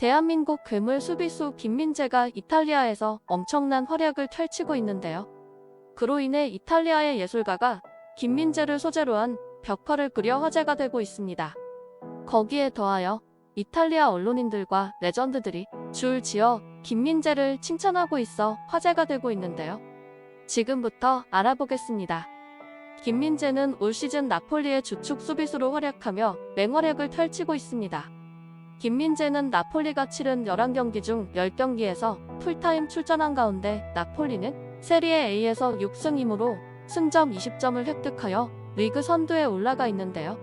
대한민국 괴물 수비수 김민재가 이탈리아에서 엄청난 활약을 펼치고 있는데요. 그로 인해 이탈리아의 예술가가 김민재를 소재로 한 벽화를 그려 화제가 되고 있습니다. 거기에 더하여 이탈리아 언론인들과 레전드들이 줄지어 김민재를 칭찬하고 있어 화제가 되고 있는데요. 지금부터 알아보겠습니다. 김민재는 올 시즌 나폴리의 주축 수비수로 활약하며 맹활약을 펼치고 있습니다. 김민재는 나폴리가 치른 11경기 중 10경기에서 풀타임 출전한 가운데 나폴리는 세리에 A에서 6승 2무로 승점 20점을 획득하여 리그 선두에 올라가 있는데요.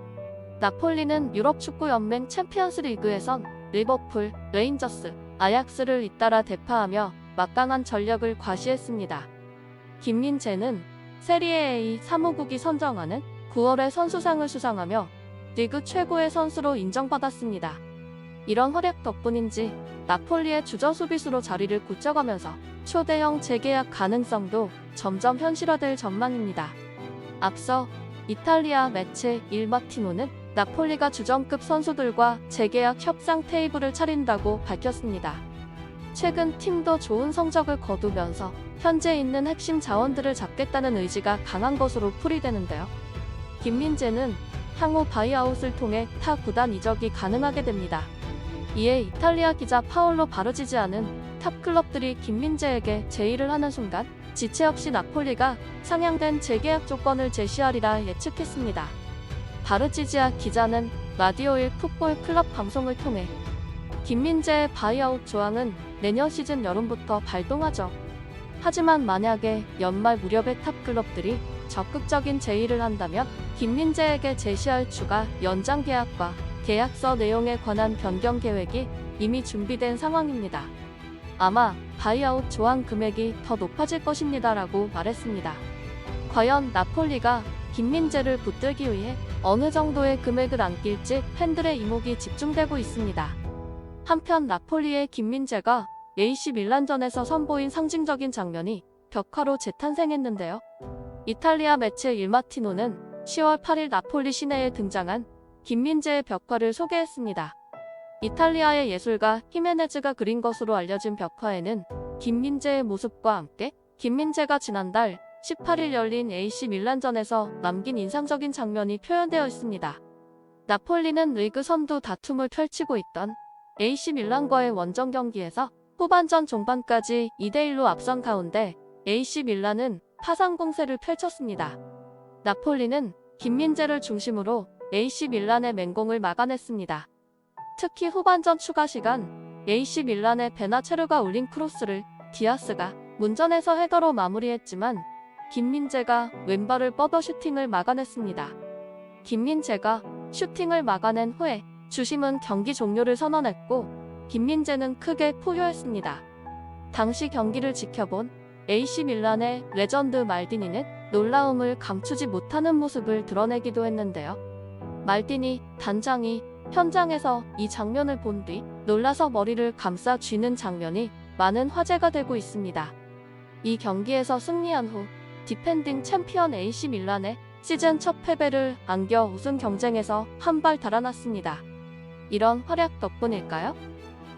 나폴리는 유럽축구연맹 챔피언스 리그에선 리버풀, 레인저스, 아약스를 잇따라 대파하며 막강한 전력을 과시했습니다. 김민재는 세리에 A 사무국이 선정하는 9월의 선수상을 수상하며 리그 최고의 선수로 인정받았습니다. 이런 활약 덕분인지 나폴리의 주전 수비수로 자리를 굳혀가면서 초대형 재계약 가능성도 점점 현실화될 전망입니다. 앞서 이탈리아 매체 일 마티노는 나폴리가 주전급 선수들과 재계약 협상 테이블을 차린다고 밝혔습니다. 최근 팀도 좋은 성적을 거두면서 현재 있는 핵심 자원들을 잡겠다는 의지가 강한 것으로 풀이되는데요. 김민재는 향후 바이아웃을 통해 타 구단 이적이 가능하게 됩니다. 이에 이탈리아 기자 파올로 바르지지아는 탑 클럽들이 김민재에게 제의를 하는 순간 지체 없이 나폴리가 상향된 재계약 조건을 제시하리라 예측했습니다. 바르지지아 기자는 라디오 1 풋볼 클럽 방송을 통해 김민재의 바이아웃 조항은 내년 시즌 여름부터 발동하죠. 하지만 만약에 연말 무렵에 탑 클럽들이 적극적인 제의를 한다면 김민재에게 제시할 추가 연장 계약과 계약서 내용에 관한 변경 계획이 이미 준비된 상황입니다. 아마 바이아웃 조항 금액이 더 높아질 것입니다라고 말했습니다. 과연 나폴리가 김민재를 붙들기 위해 어느 정도의 금액을 안길지 팬들의 이목이 집중되고 있습니다. 한편 나폴리의 김민재가 AC 밀란전에서 선보인 상징적인 장면이 벽화로 재탄생했는데요. 이탈리아 매체 일 마티노는 10월 8일 나폴리 시내에 등장한 김민재의 벽화를 소개했습니다. 이탈리아의 예술가 히메네즈가 그린 것으로 알려진 벽화에는 김민재의 모습과 함께 김민재가 지난달 18일 열린 AC 밀란전에서 남긴 인상적인 장면이 표현되어 있습니다. 나폴리는 리그 선두 다툼을 펼치고 있던 AC 밀란과의 원정 경기에서 후반전 종반까지 2대1로 앞선 가운데 AC 밀란은 파상 공세를 펼쳤습니다. 나폴리는 김민재를 중심으로 AC 밀란의 맹공을 막아냈습니다. 특히 후반전 추가 시간 AC 밀란의 베나체르가 올린 크로스를 디아스가 문전에서 헤더로 마무리했지만 김민재가 왼발을 뻗어 슈팅을 막아냈습니다. 김민재가 슈팅을 막아낸 후에 주심은 경기 종료를 선언했고 김민재는 크게 포효했습니다. 당시 경기를 지켜본 AC 밀란의 레전드 말디니는 놀라움을 감추지 못하는 모습을 드러내기도 했는데요. 말디니 단장이 현장에서 이 장면을 본 뒤 놀라서 머리를 감싸 쥐는 장면이 많은 화제가 되고 있습니다. 이 경기에서 승리한 후 디펜딩 챔피언 AC 밀란의 시즌 첫 패배를 안겨 우승 경쟁에서 한 발 달아났습니다. 이런 활약 덕분일까요?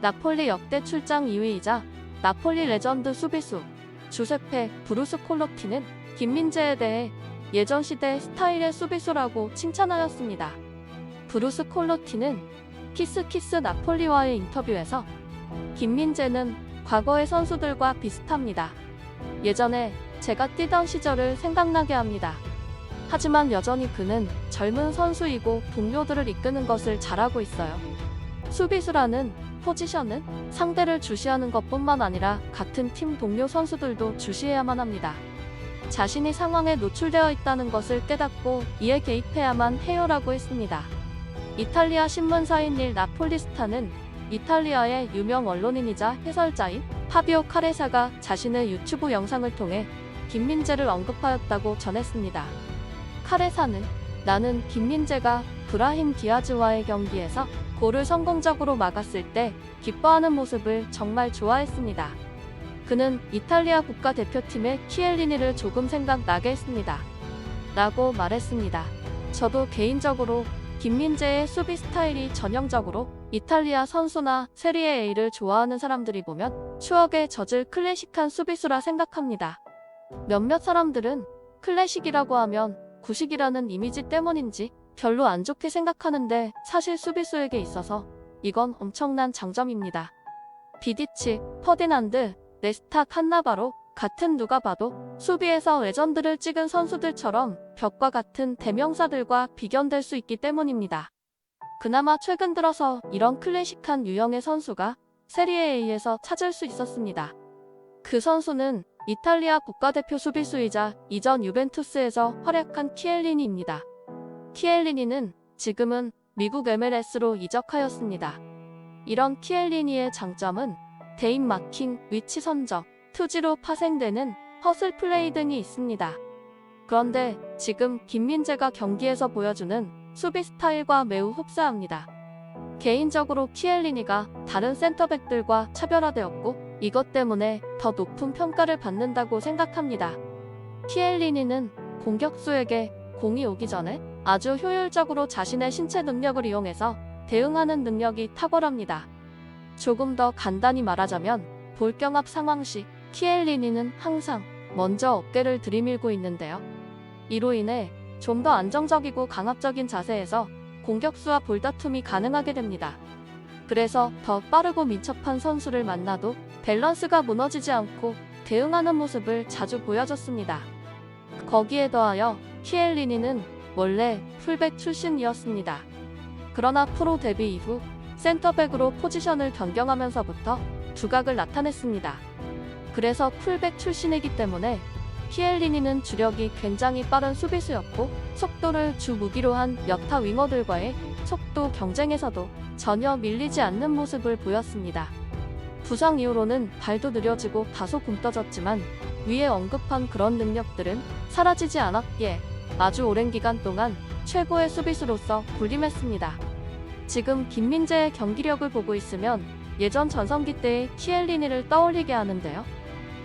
나폴리 역대 출장 2위이자 나폴리 레전드 수비수 주세페 브루스콜로티는 김민재에 대해 예전 시대 스타일의 수비수라고 칭찬하였습니다. 브루스콜로티는 키스 나폴리와의 인터뷰에서 김민재는 과거의 선수들과 비슷합니다. 예전에 제가 뛰던 시절을 생각나게 합니다. 하지만 여전히 그는 젊은 선수이고 동료들을 이끄는 것을 잘하고 있어요. 수비수라는 포지션은 상대를 주시하는 것뿐만 아니라 같은 팀 동료 선수들도 주시해야만 합니다. 자신이 상황에 노출되어 있다는 것을 깨닫고 이에 개입해야만 해요라고 했습니다. 이탈리아 신문사인 일 나폴리스타는 이탈리아의 유명 언론인이자 해설자인 파비오 카레사가 자신의 유튜브 영상을 통해 김민재를 언급하였다고 전했습니다. 카레사는 나는 김민재가 브라힘 디아즈와의 경기에서 골을 성공적으로 막았을 때 기뻐하는 모습을 정말 좋아했습니다. 그는 이탈리아 국가대표팀의 키엘리니를 조금 생각나게 했습니다. 라고 말했습니다. 저도 개인적으로 김민재의 수비 스타일이 전형적으로 이탈리아 선수나 세리에 A를 좋아하는 사람들이 보면 추억에 젖을 클래식한 수비수라 생각합니다. 몇몇 사람들은 클래식이라고 하면 구식이라는 이미지 때문인지 별로 안 좋게 생각하는데 사실 수비수에게 있어서 이건 엄청난 장점입니다. 비디치, 퍼디난드, 네스타, 칸나바로 같은 누가 봐도 수비에서 레전드를 찍은 선수들처럼 벽과 같은 대명사들과 비견될 수 있기 때문입니다. 그나마 최근 들어서 이런 클래식한 유형의 선수가 세리에 A에서 찾을 수 있었습니다. 그 선수는 이탈리아 국가대표 수비수이자 이전 유벤투스에서 활약한 키엘리니입니다. 키엘리니는 지금은 미국 MLS로 이적하였습니다. 이런 키엘리니의 장점은 대인 마킹, 위치 선정, 투지로 파생되는 허슬 플레이 등이 있습니다. 그런데 지금 김민재가 경기에서 보여주는 수비 스타일과 매우 흡사합니다. 개인적으로 키엘리니가 다른 센터백들과 차별화되었고 이것 때문에 더 높은 평가를 받는다고 생각합니다. 키엘리니는 공격수에게 공이 오기 전에 아주 효율적으로 자신의 신체 능력을 이용해서 대응하는 능력이 탁월합니다. 조금 더 간단히 말하자면 볼경합 상황 시 키엘리니는 항상 먼저 어깨를 들이밀고 있는데요. 이로 인해 좀 더 안정적이고 강압적인 자세에서 공격수와 볼다툼이 가능하게 됩니다. 그래서 더 빠르고 민첩한 선수를 만나도 밸런스가 무너지지 않고 대응하는 모습을 자주 보여줬습니다. 거기에 더하여 키엘리니는 원래 풀백 출신이었습니다. 그러나 프로 데뷔 이후 센터백으로 포지션을 변경하면서부터 두각을 나타냈습니다. 그래서 풀백 출신이기 때문에 키엘리니는 주력이 굉장히 빠른 수비수였고 속도를 주 무기로 한 여타 윙어들과의 속도 경쟁에서도 전혀 밀리지 않는 모습을 보였습니다. 부상 이후로는 발도 느려지고 다소 굼떠졌지만 위에 언급한 그런 능력들은 사라지지 않았기에 아주 오랜 기간 동안 최고의 수비수로서 군림했습니다. 지금 김민재의 경기력을 보고 있으면 예전 전성기 때의 키엘리니를 떠올리게 하는데요.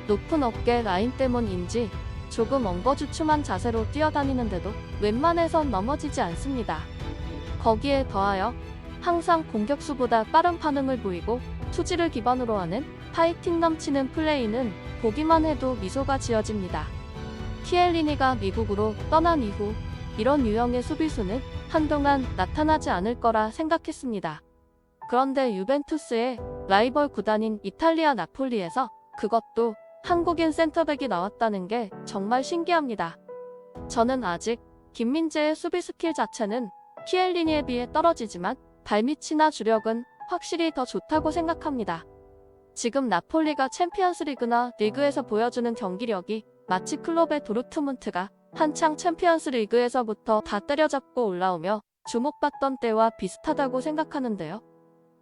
높은 어깨 라인 때문인지 조금 엉거주춤한 자세로 뛰어다니는데도 웬만해선 넘어지지 않습니다. 거기에 더하여 항상 공격수보다 빠른 반응을 보이고 투지를 기반으로 하는 파이팅 넘치는 플레이는 보기만 해도 미소가 지어집니다. 키엘리니가 미국으로 떠난 이후 이런 유형의 수비수는 한동안 나타나지 않을 거라 생각했습니다. 그런데 유벤투스의 라이벌 구단인 이탈리아 나폴리에서 그것도 한국인 센터백이 나왔다는 게 정말 신기합니다. 저는 아직 김민재의 수비 스킬 자체는 키엘리니에 비해 떨어지지만 발밑이나 주력은 확실히 더 좋다고 생각합니다. 지금 나폴리가 챔피언스리그나 리그에서 보여주는 경기력이 마치 클롭의 도르트문트가 한창 챔피언스 리그에서부터 다 때려잡고 올라오며 주목받던 때와 비슷하다고 생각하는데요.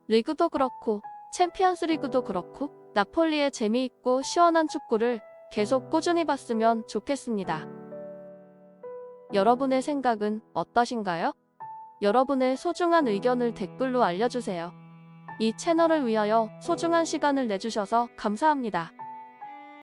리그도 그렇고 챔피언스 리그도 그렇고 나폴리의 재미있고 시원한 축구를 계속 꾸준히 봤으면 좋겠습니다. 여러분의 생각은 어떠신가요? 여러분의 소중한 의견을 댓글로 알려주세요. 이 채널을 위하여 소중한 시간을 내주셔서 감사합니다.